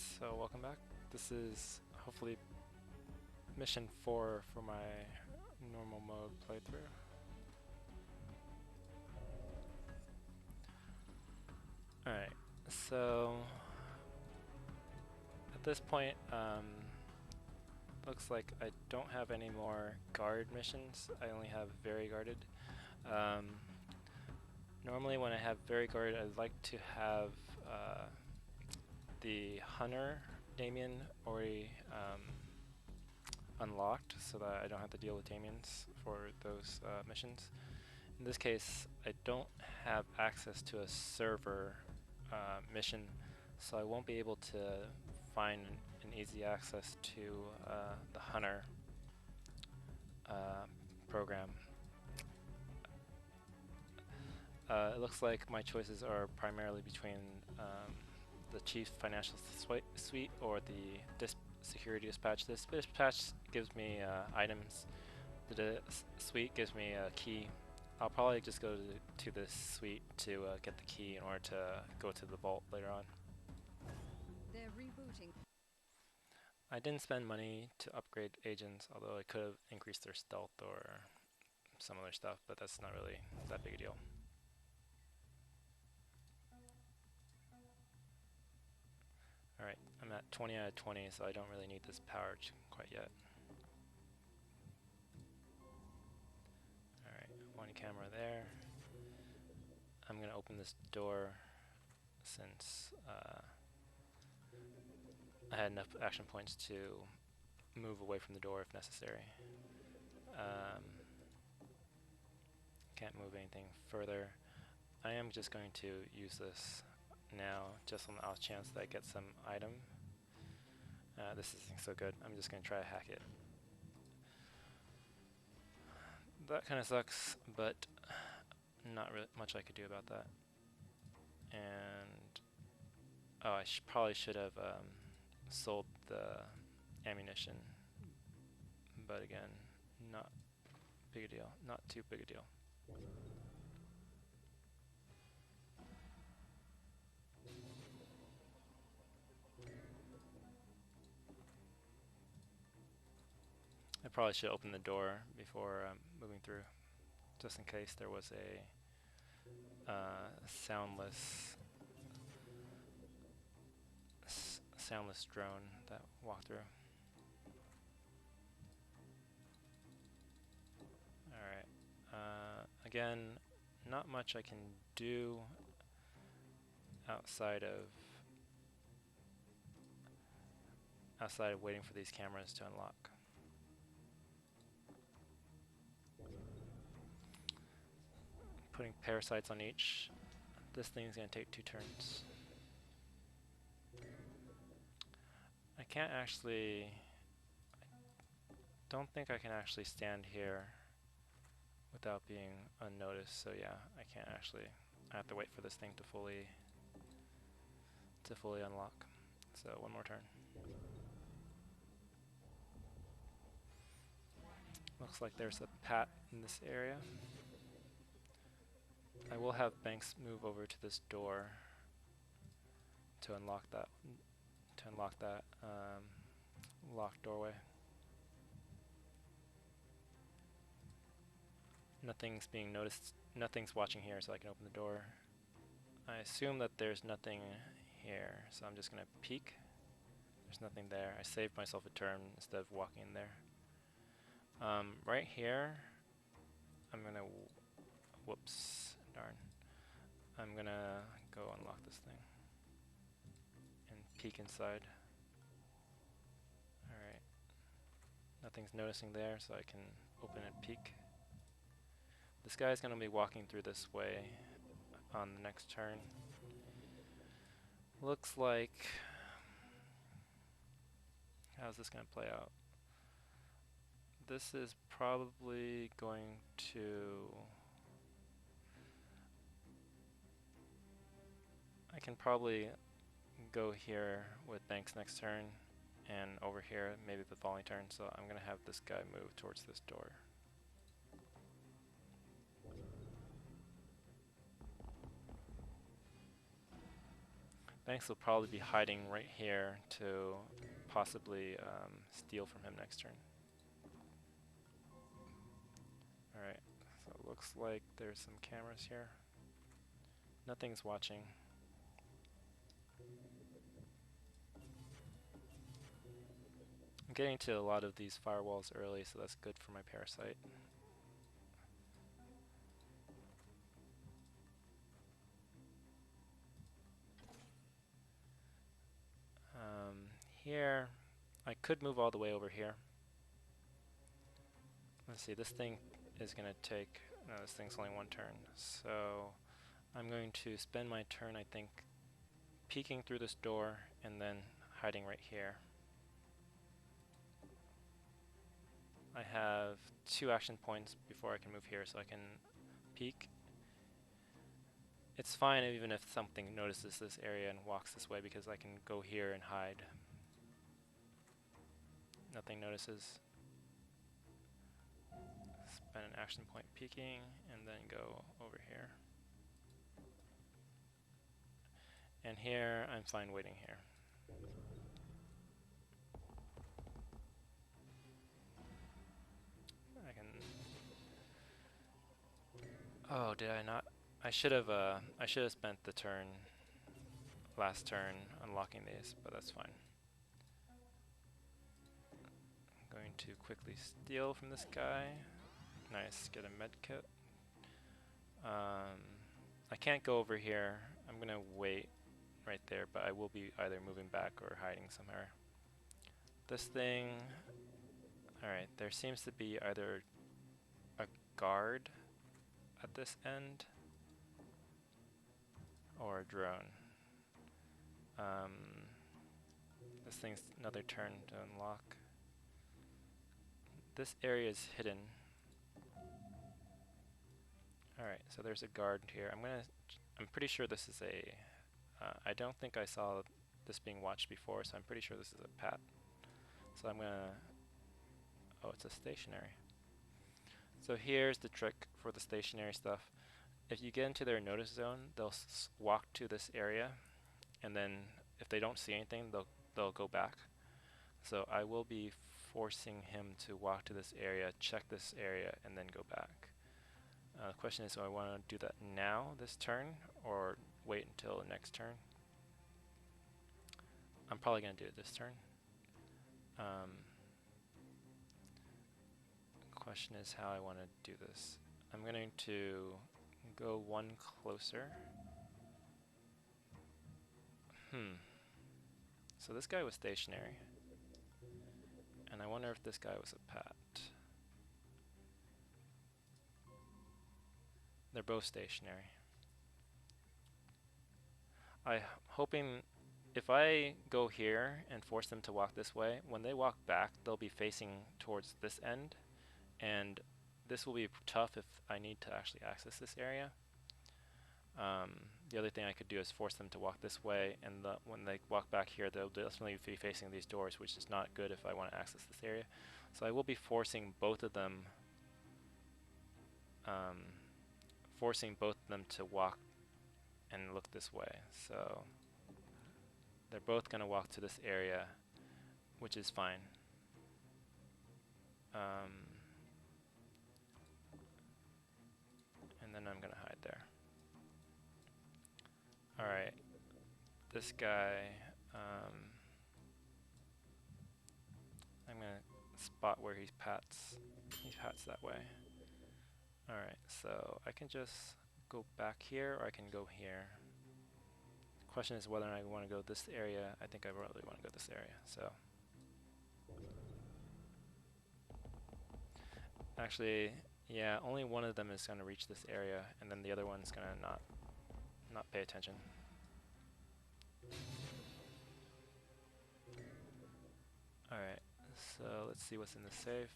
So welcome back. This is hopefully mission 4 for my normal mode playthrough. Alright, so at this point, looks like I don't have any more guard missions. I only have very guarded. Um, Normally when I have very guarded, I'd like to have the Hunter Damien already unlocked so that I don't have to deal with Damiens for those missions. In this case, I don't have access to a server mission, so I won't be able to find an easy access to the Hunter program. It looks like my choices are primarily between the Chief Financial Suite or the Security Dispatch. This dispatch gives me items. The suite gives me a key. I'll probably just go to this suite to get the key in order to go to the vault later on. They're rebooting. I didn't spend money to upgrade agents, although I could have increased their stealth or some other stuff, but that's not really that big a deal. Alright, I'm at 20 out of 20, so I don't really need this power quite yet. Alright, one camera there. I'm going to open this door since I had enough action points to move away from the door if necessary. Can't move anything further. I am just going to use this now, just on the off chance that I get some item. This isn't so good. I'm just going to try to hack it. That kind of sucks, but not really much I could do about that. And oh, I probably should have sold the ammunition, but again, not big a deal. Not too big a deal. I probably should open the door before moving through, just in case there was a soundless drone that walked through. Alright. Again, not much I can do outside of waiting for these cameras to unlock. Putting parasites on each. This thing's gonna take 2 turns. I can't actually... don't think I can actually stand here without being unnoticed, so yeah, I can't actually... I have to wait for this thing to fully unlock. So one more turn. Looks like there's a pat in this area. I will have Banks move over to this door to unlock that locked doorway. Nothing's being noticed. Nothing's watching here, so I can open the door. I assume that there's nothing here, so I'm just gonna peek. There's nothing there. I saved myself a turn instead of walking in there. Right here, I'm gonna... whoops, darn. I'm gonna go unlock this thing and peek inside. Alright. Nothing's noticing there, so I can open and peek. This guy's gonna be walking through this way on the next turn. Looks like... how's this gonna play out? This is probably going to... I can probably go here with Banks next turn, and over here maybe the following turn, so I'm gonna have this guy move towards this door. Banks will probably be hiding right here to possibly steal from him next turn. Alright, so it looks like there's some cameras here. Nothing's watching. I'm getting to a lot of these firewalls early, so that's good for my parasite. Here, I could move all the way over here. Let's see, this thing is going to take, no, this thing's only one turn, so I'm going to spend my turn, I think, peeking through this door and then hiding right here. I have 2 action points before I can move here, so I can peek. It's fine even if something notices this area and walks this way, because I can go here and hide. Nothing notices. Spend an action point peeking and then go over here. And here, I'm fine waiting here. I can... Oh, did I not? I should have spent the turn, last turn, unlocking these, but that's fine. I'm going to quickly steal from this guy. Nice, get a med kit. I can't go over here. I'm gonna wait right there, but I will be either moving back or hiding somewhere. This thing, alright, there seems to be either a guard at this end or a drone. This thing's another turn to unlock. This area is hidden. Alright, so there's a guard here. I'm pretty sure this is a, I don't think I saw this being watched before, so I'm pretty sure this is a pat. So I'm gonna, oh, it's a stationary. So here's the trick for the stationary stuff. If you get into their notice zone, they'll walk to this area, and then if they don't see anything, they'll go back. So I will be forcing him to walk to this area, check this area, and then go back. The question is, do I want to do that now, this turn, or wait until the next turn? I'm probably going to do it this turn. Question is how I want to do this. I'm going to go one closer. So this guy was stationary, and I wonder if this guy was a pat. They're both stationary. I'm hoping if I go here and force them to walk this way, when they walk back, they'll be facing towards this end, and this will be tough if I need to actually access this area. The other thing I could do is force them to walk this way, and when they walk back here, they'll definitely be facing these doors, which is not good if I want to access this area. So I will be forcing both of them to walk and look this way. So they're both going to walk to this area, which is fine. And then I'm going to hide there. Alright, this guy, I'm going to spot where he pats that way. Alright, so I can just go back here, or I can go here. The question is whether I want to go this area. I think I really want to go this area, so. Actually, yeah, only one of them is going to reach this area, and then the other one's going to not pay attention. Alright, so let's see what's in the safe.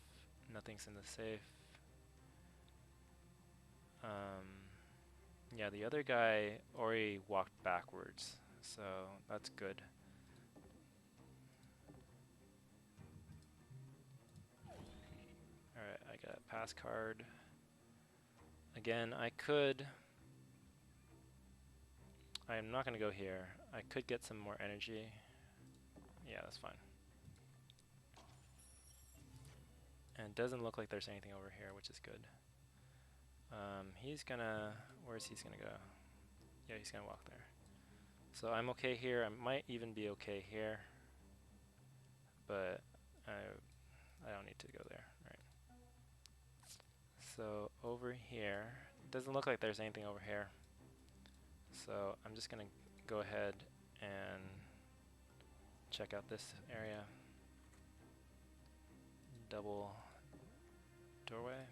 Nothing's in the safe. Yeah, the other guy already walked backwards, so that's good. Alright, I got a pass card. Again, I'm not going to go here. I could get some more energy. Yeah, that's fine. And it doesn't look like there's anything over here, which is good. He's gonna, where's he's gonna go? Yeah, he's gonna walk there. So I'm okay here. I might even be okay here, but I don't need to go there, right? So over here, it doesn't look like there's anything over here. So I'm just gonna go ahead and check out this area. Double doorway.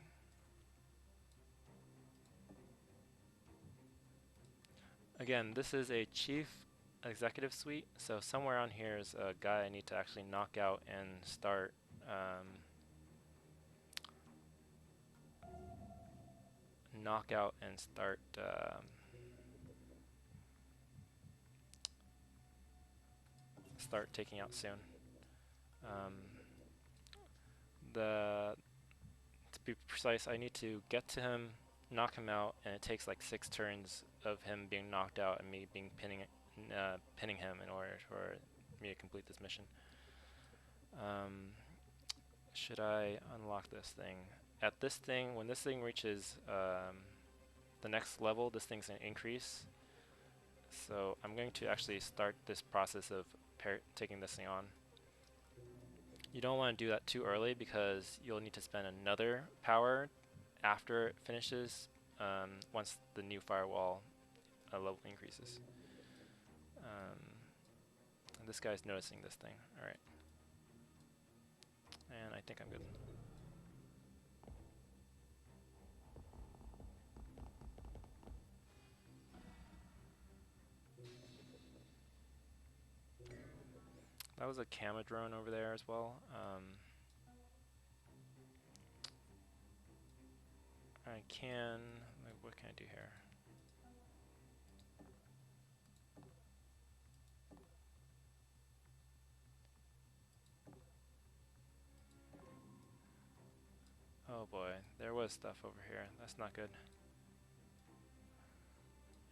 Again, this is a chief executive suite, so somewhere on here is a guy I need to actually knock out and start start taking out soon. Um, to be precise, I need to get to him, knock him out, and it takes like 6 turns of him being knocked out and me being pinning him in order for me to complete this mission. Should I unlock this thing? At this thing, when this thing reaches the next level, this thing's going to increase. So I'm going to actually start this process of taking this thing on. You don't want to do that too early because you'll need to spend another power after it finishes once the new firewall level increases. And this guy's noticing this thing. Alright. And I think I'm good. That was a camera drone over there as well. What can I do here? Oh boy, there was stuff over here. That's not good.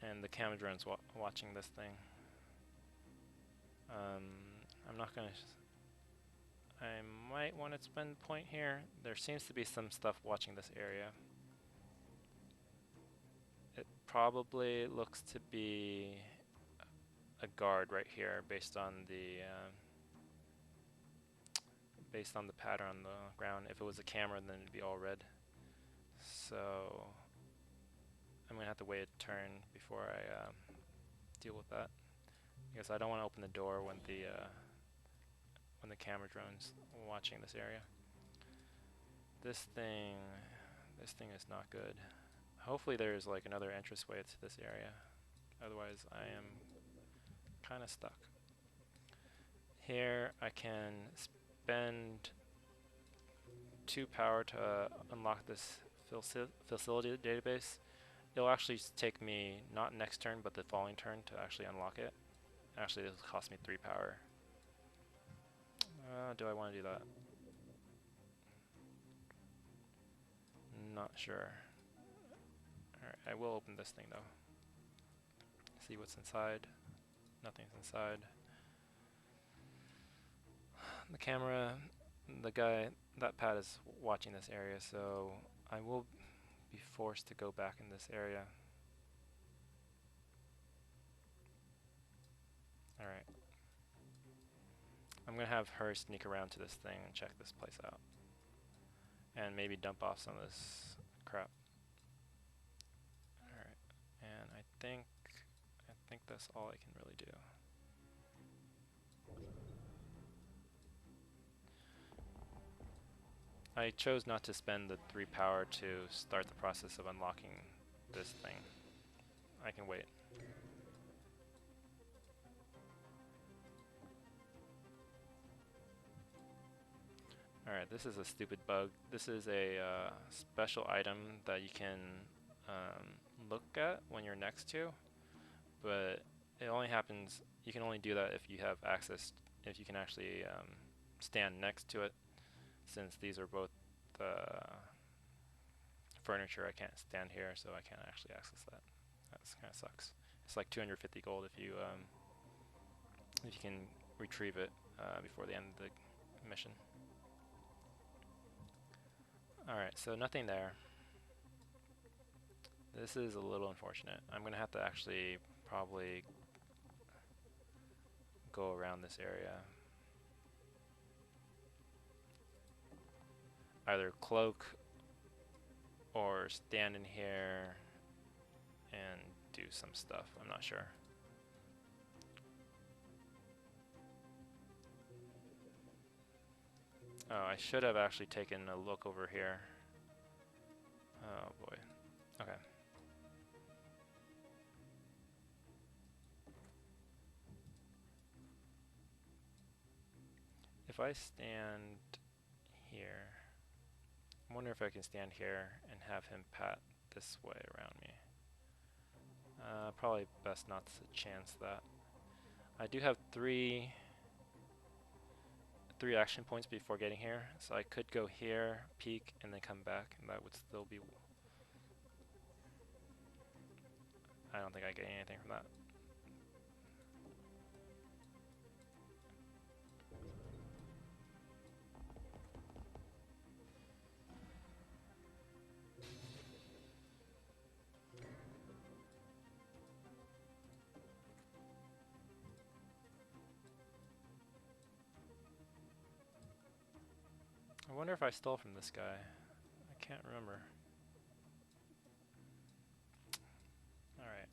And the camera drone's watching this thing. I'm not gonna. I might want to spend point here. There seems to be some stuff watching this area. It probably looks to be a guard right here, based on the pattern on the ground. If it was a camera, then it'd be all red. So I'm gonna have to wait a turn before I deal with that, because I don't want to open the door when the camera drone's watching this area. This thing is not good. Hopefully there's like another entranceway to this area. Otherwise I am kind of stuck. Here I can spend 2 power to unlock this facility database. It'll actually take me not next turn but the following turn to actually unlock it. Actually, this will cost me 3 power. Do I want to do that? Not sure. Alright, I will open this thing though. See what's inside. Nothing's inside. The camera, the guy, that pad is watching this area, so I will be forced to go back in this area. Alright. I'm gonna have her sneak around to this thing and check this place out. And maybe dump off some of this crap. Alright, and I think that's all I can really do. I chose not to spend the 3 power to start the process of unlocking this thing. I can wait. Alright, this is a stupid bug. This is a special item that you can look at when you're next to, but it only happens, you can only do that if you have access, if you can actually stand next to it. Since these are both furniture, I can't stand here, so I can't actually access that. That kind of sucks. It's like 250 gold if you can retrieve it before the end of the mission. Alright, so nothing there. This is a little unfortunate. I'm going to have to actually probably go around this area. Either cloak or stand in here and do some stuff. I'm not sure. Oh, I should have actually taken a look over here. Oh boy. Okay. If I stand here, I wonder if I can stand here and have him pat this way around me. Probably best not to chance that. I do have three action points before getting here, so I could go here, peek, and then come back, and that would still be... I don't think I get anything from that. I wonder if I stole from this guy. I can't remember. Alright.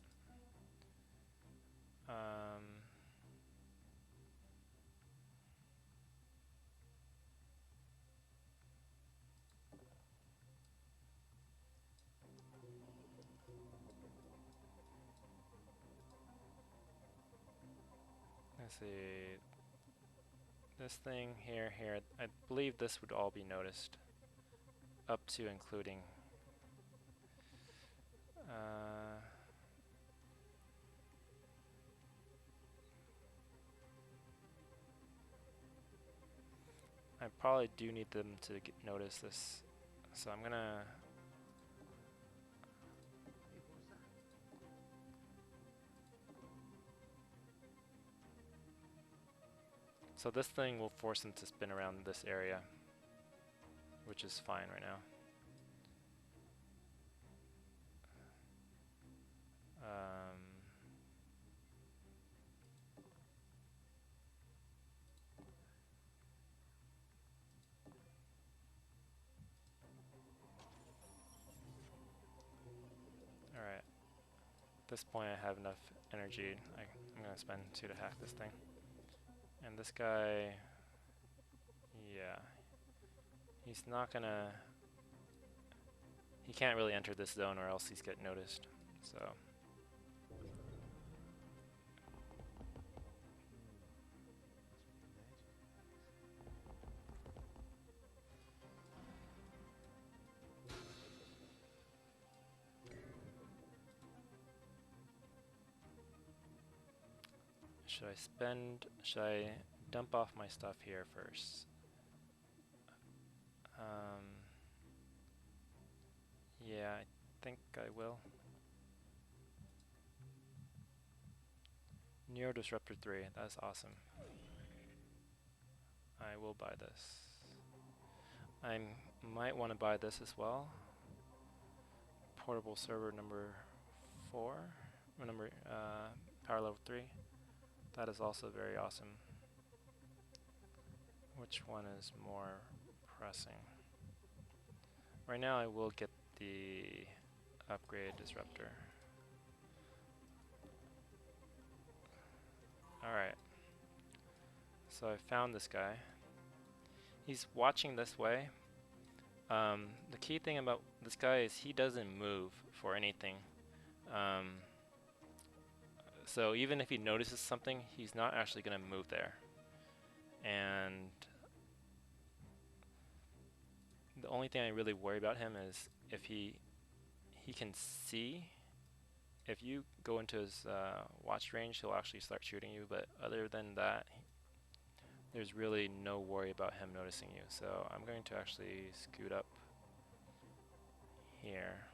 Let's see. This thing here, I believe this would all be noticed. Up to including. I probably do need them to notice this, so I'm gonna... So this thing will force them to spin around this area, which is fine right now. Alright. At this point I have enough energy. I'm gonna spend 2 to hack this thing. And this guy... yeah. He's not gonna... he can't really enter this zone or else he's getting noticed, so... should I dump off my stuff here first? Yeah, I think I will. Neurodisruptor 3, that's awesome. I will buy this. I might want to buy this as well. Portable server number 4, power level 3. That is also very awesome. Which one is more pressing? Right now I will get the upgrade disruptor. Alright. So I found this guy. He's watching this way. The key thing about this guy is he doesn't move for anything. So even if he notices something, he's not actually going to move there. And the only thing I really worry about him is if he can see. If you go into his watch range, he'll actually start shooting you, but other than that, there's really no worry about him noticing you. So I'm going to actually scoot up here.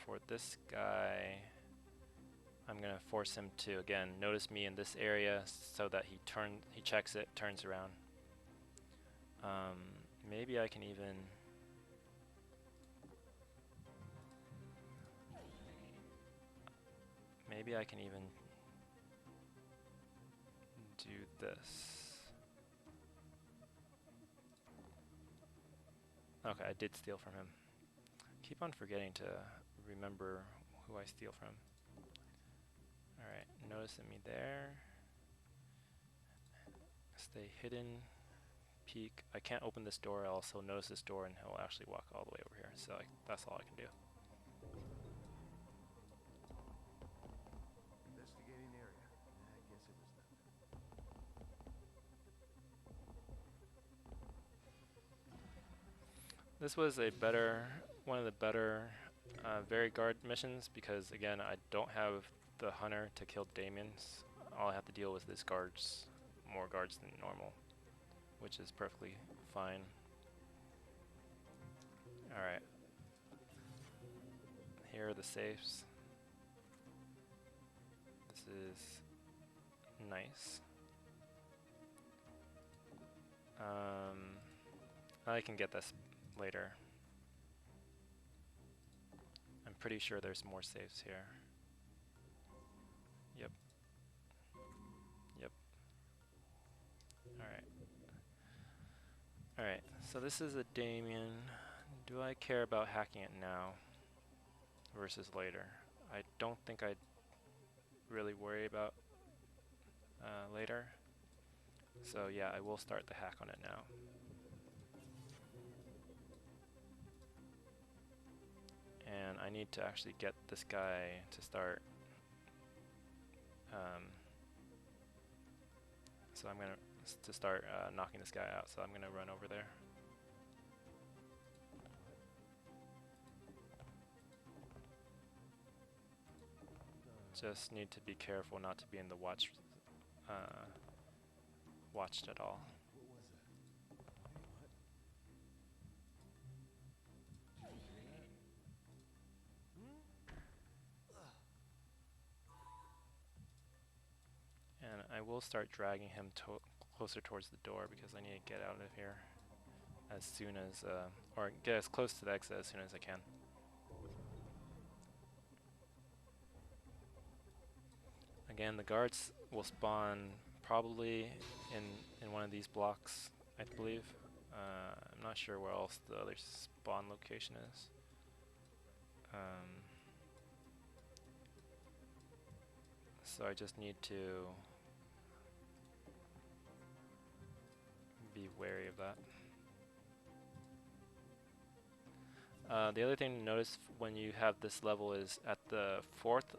for this guy, I'm gonna force him to again notice me in this area so that he checks it, turns around. Maybe I can even do this. Okay, I did steal from him. Keep on forgetting to remember who I steal from. Alright, noticing me there. Stay hidden. Peek. I can't open this door, I'll also notice this door and he'll actually walk all the way over here. So that's all I can do. Investigating area. I guess it was nothing. This was one of the better varied guard missions because again, I don't have the hunter to kill Damians. All I have to deal with is guards, more guards than normal, which is perfectly fine. Alright. Here are the safes. This is nice. I can get this later. I'm pretty sure there's more safes here. Yep. Yep. Alright. Alright, so this is a Damian. Do I care about hacking it now versus later? I don't think I'd really worry about later. So yeah, I will start the hack on it now. And I need to actually get this guy to start. So I'm gonna start knocking this guy out. So I'm gonna run over there. Just need to be careful not to be in the watched at all. And I will start dragging him closer towards the door because I need to get out of here as soon as, or get as close to the exit as soon as I can. Again, the guards will spawn probably in one of these blocks, I believe. I'm not sure where else the other spawn location is. So I just need to be wary of that. The other thing to notice when you have this level is at the fourth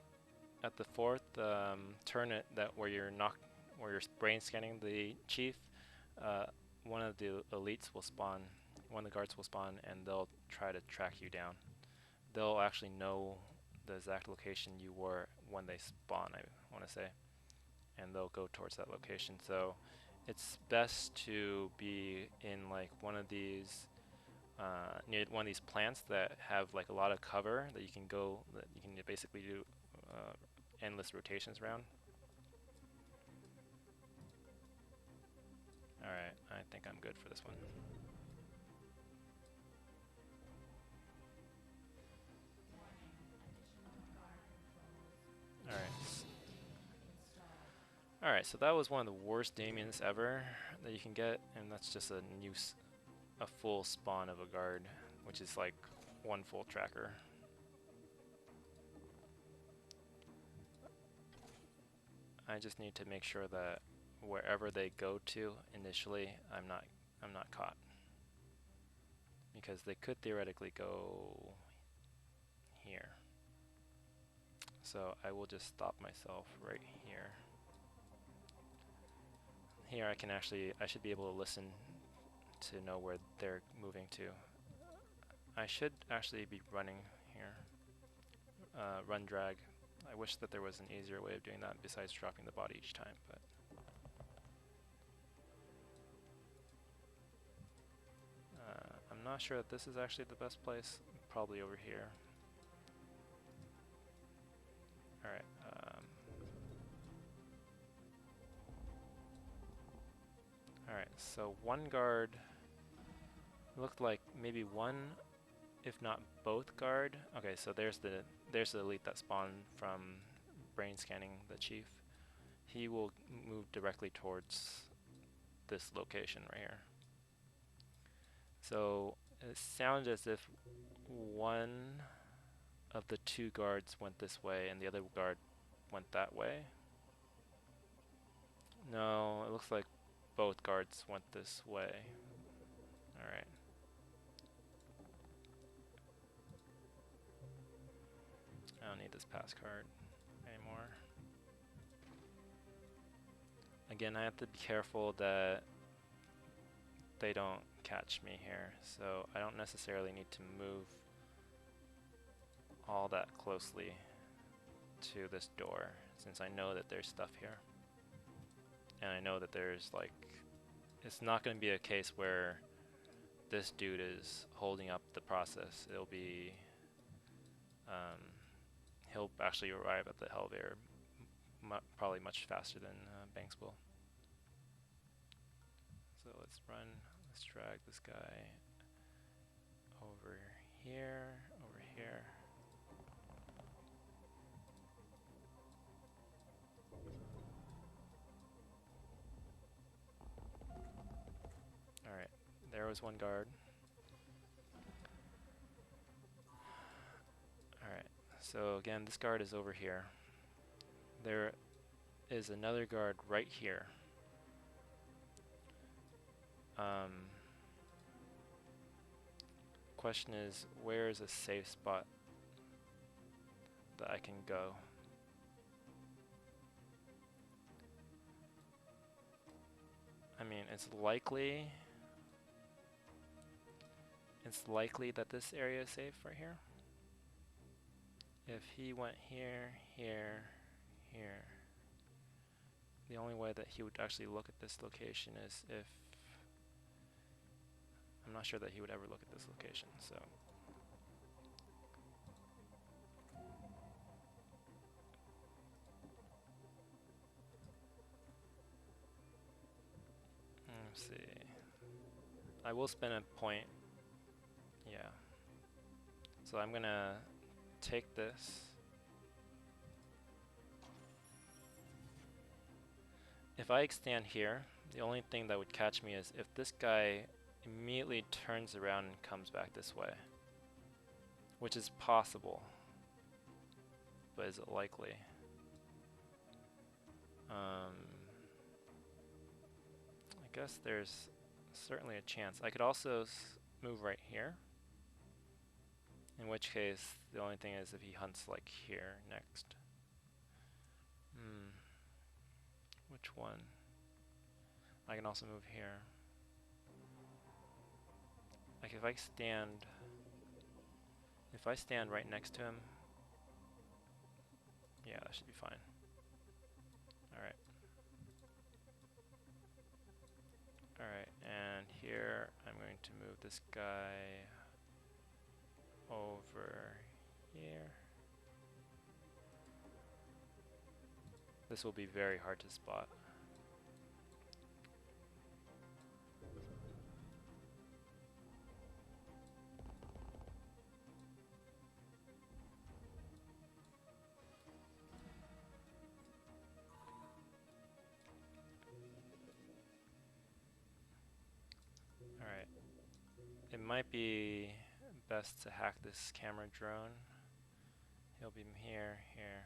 turn where you're brain scanning the chief, one of the elites will spawn, one of the guards will spawn, and they'll try to track you down. They'll actually know the exact location you were when they spawn, I want to say, and they'll go towards that location. So it's best to be in like one of these near one of these plants that have like a lot of cover that you can basically do endless rotations around. Alright, I think I'm good for this one. Alright, so that was one of the worst Damians ever that you can get, and that's just a full spawn of a guard, which is like one full tracker. I just need to make sure that wherever they go to initially, I'm not caught, because they could theoretically go here. So I will just stop myself right here. Here I should be able to listen to know where they're moving to. I should actually be running here. Run drag. I wish that there was an easier way of doing that besides dropping the body each time, but I'm not sure that this is actually the best place. Probably over here. Alright. Alright, so one guard looked like maybe one, if not both guard. Okay, so there's the elite that spawned from brain scanning the chief. He will move directly towards this location right here. So it sounds as if one of the two guards went this way and the other guard went that way. No, it looks like both guards went this way. Alright. I don't need this pass card anymore. Again, I have to be careful that they don't catch me here, so I don't necessarily need to move all that closely to this door, since I know that there's stuff here. And I know that there's like, it's not going to be a case where this dude is holding up the process. It'll be, he'll actually arrive at the elevator probably much faster than Banks will. So let's run, let's drag this guy over here, over here. Alright, there was one guard. Alright, so again, this guard is over here. There is another guard right here. Question is, where is a safe spot that I can go? I mean, it's likely that this area is safe right here. If he went here, here, here, the only way that he would actually look at this location is if, I'm not sure that he would ever look at this location, so. Let's see. I will spend a point, yeah. So I'm gonna take this. If I stand here, the only thing that would catch me is if this guy immediately turns around and comes back this way, which is possible, but is it likely? I guess there's certainly a chance. I could also move right here, in which case the only thing is if he hunts like here next. Which one? I can also move here. Like if I stand right next to him, yeah, that should be fine. Alright. Alright, and here I'm going to move this guy over here. This will be very hard to spot. Alright. It might be best to hack this camera drone. He'll be here, here,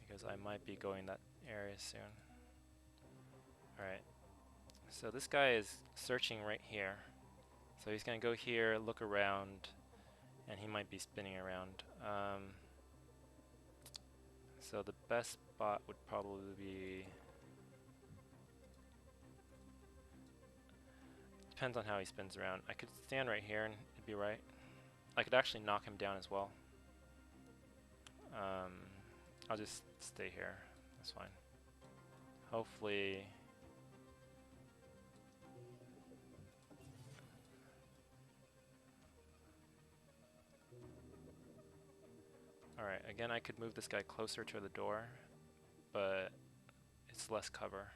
because I might be going that area soon. Alright. So this guy is searching right here. So he's gonna go here, look around, and he might be spinning around. So the best spot would probably be, depends on how he spins around. I could stand right here and it'd be right. I could actually knock him down as well. I'll just stay here, that's fine. Hopefully, Alright, again I could move this guy closer to the door, but it's less cover.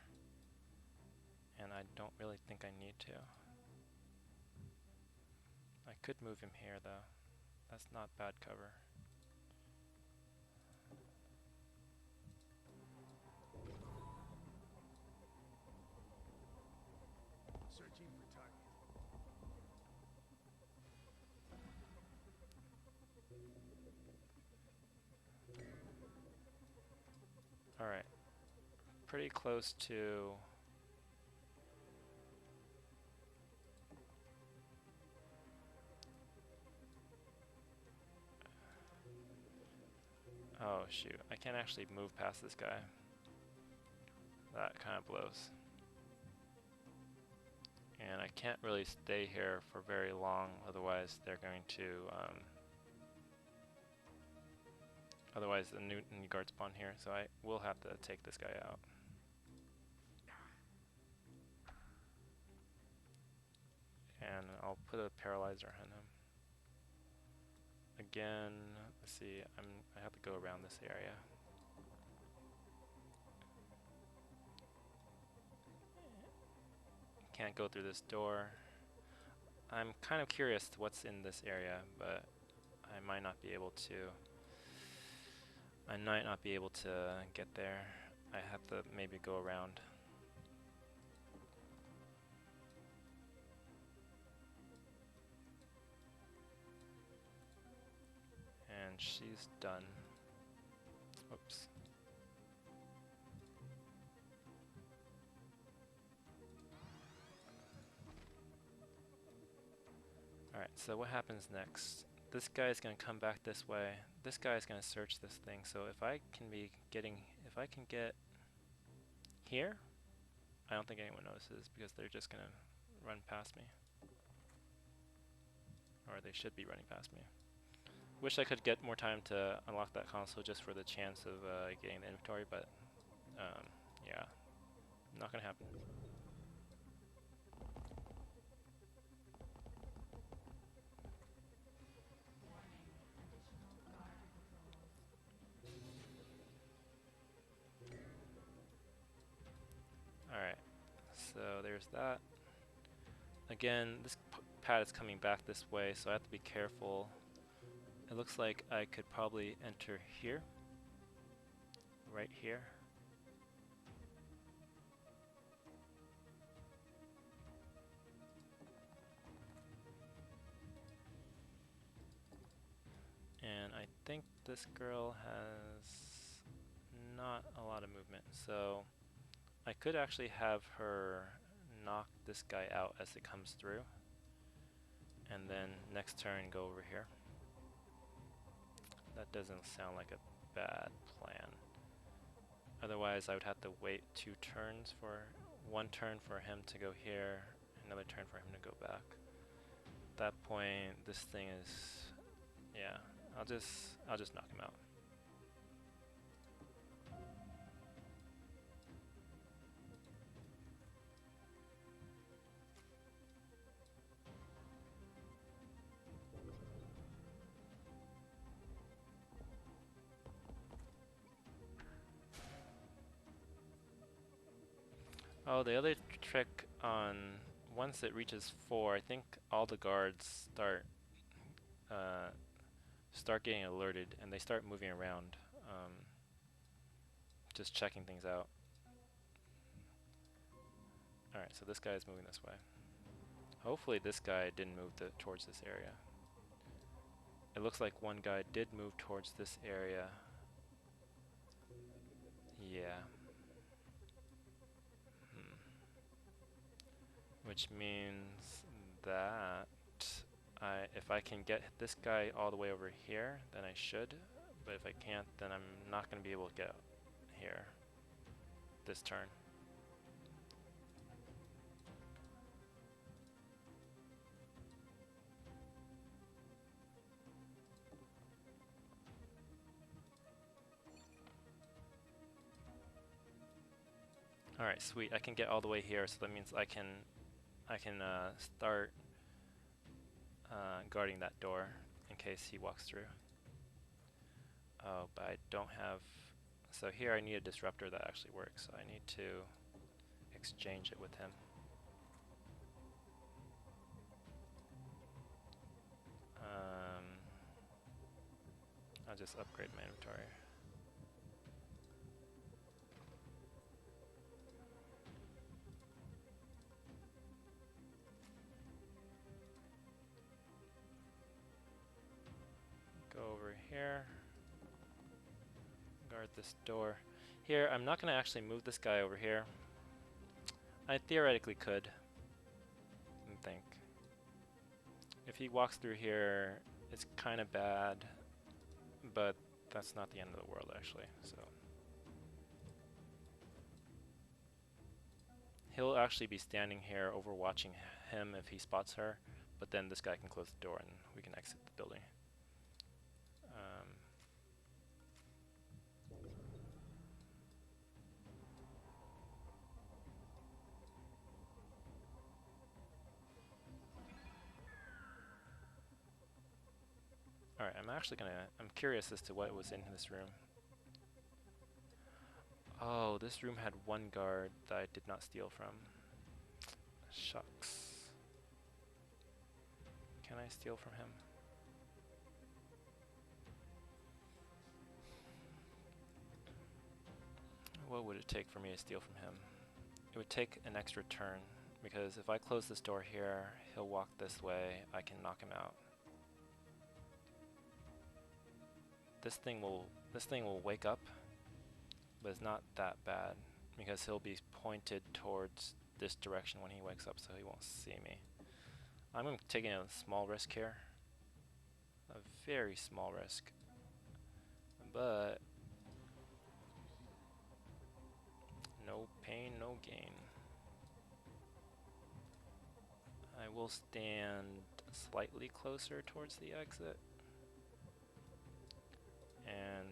And I don't really think I need to. I could move him here though. That's not bad cover. Searching for target. Alright. Pretty close to... Oh shoot, I can't actually move past this guy. That kind of blows. And I can't really stay here for very long, otherwise they're going to... otherwise the new guard spawn here, so I will have to take this guy out. And I'll put a paralyzer on him. Again, let's see, I have to go around this area. Can't go through this door. I'm kind of curious what's in this area, but I might not be able to. I might not be able to get there. I have to maybe go around. And she's done. Oops. Alright, so what happens next? This guy is going to come back this way. This guy is going to search this thing. So if I can get here, I don't think anyone notices because they're just going to run past me. Or they should be running past me. Wish I could get more time to unlock that console just for the chance of getting the inventory, but yeah, not going to happen. Alright, so there's that. Again, this pad is coming back this way, so I have to be careful. It looks like I could probably enter here. Right here. And I think this girl has not a lot of movement, so I could actually have her knock this guy out as it comes through, and then next turn go over here. That doesn't sound like a bad plan. Otherwise I would have to wait 2 turns for, 1 turn for him to go here, another turn for him to go back. At that point this thing is, yeah, I'll just knock him out. Oh, the other trick on once it reaches 4, I think all the guards start getting alerted and they start moving around, just checking things out. Alright, so this guy is moving this way. Hopefully this guy didn't move towards this area. It looks like one guy did move towards this area. Yeah. Which means that if I can get this guy all the way over here, then I should. But if I can't, then I'm not going to be able to get here this turn. Alright, sweet. I can get all the way here, so that means I can start guarding that door in case he walks through. Oh, but I don't have... So here I need a disruptor that actually works, so I need to exchange it with him. I'll just upgrade my inventory. Go over here. Guard this door. Here, I'm not going to actually move this guy over here. I theoretically could. I think. If he walks through here, it's kind of bad, but that's not the end of the world actually, so. He'll actually be standing here overwatching him if he spots her, but then this guy can close the door and we can exit the building. Alright, I'm curious as to what was in this room. Oh, this room had one guard that I did not steal from. Shucks. Can I steal from him? What would it take for me to steal from him? It would take an extra turn, because if I close this door here, he'll walk this way, I can knock him out. This thing will wake up, but it's not that bad, because he'll be pointed towards this direction when he wakes up, so he won't see me. I'm taking a small risk here. A very small risk. But no pain, no gain. I will stand slightly closer towards the exit. And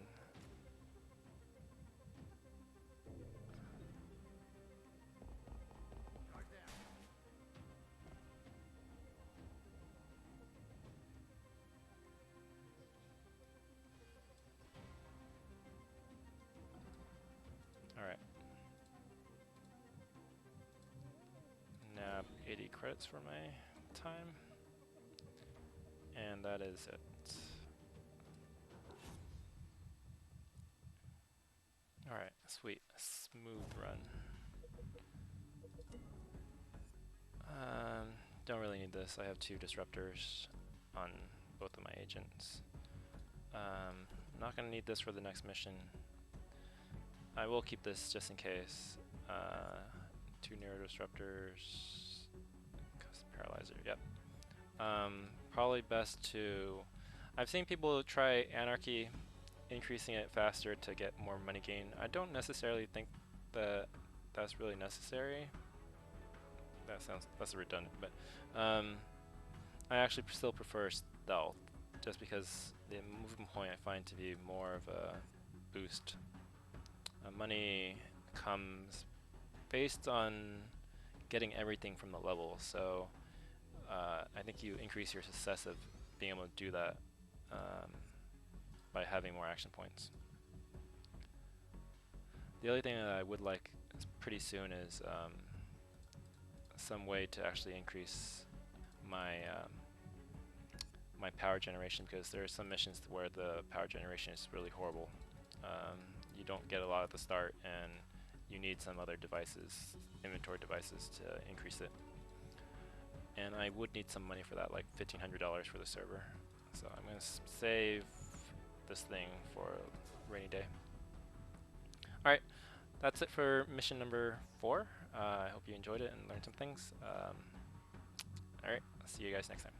alright. Nab 80 credits for my time. And that is it. Alright, sweet. Smooth run. Don't really need this. I have 2 disruptors on both of my agents. Not gonna need this for the next mission. I will keep this just in case. 2 neurodisruptors. Custom paralyzer, yep. Probably best to... I've seen people try Anarchy, increasing it faster to get more money gain. I don't necessarily think that that's really necessary. That's redundant, but I actually still prefer stealth, just because the movement point I find to be more of a boost. Money comes based on getting everything from the level, so I think you increase your success of being able to do that by having more action points. The other thing that I would like pretty soon is some way to actually increase my my power generation, because there are some missions where the power generation is really horrible. You don't get a lot at the start, and you need some other devices, inventory devices, to increase it. And I would need some money for that, like $1,500 for the server. So I'm going to save this thing for a rainy day. Alright, that's it for mission number 4. I hope you enjoyed it and learned some things. Alright, I'll see you guys next time.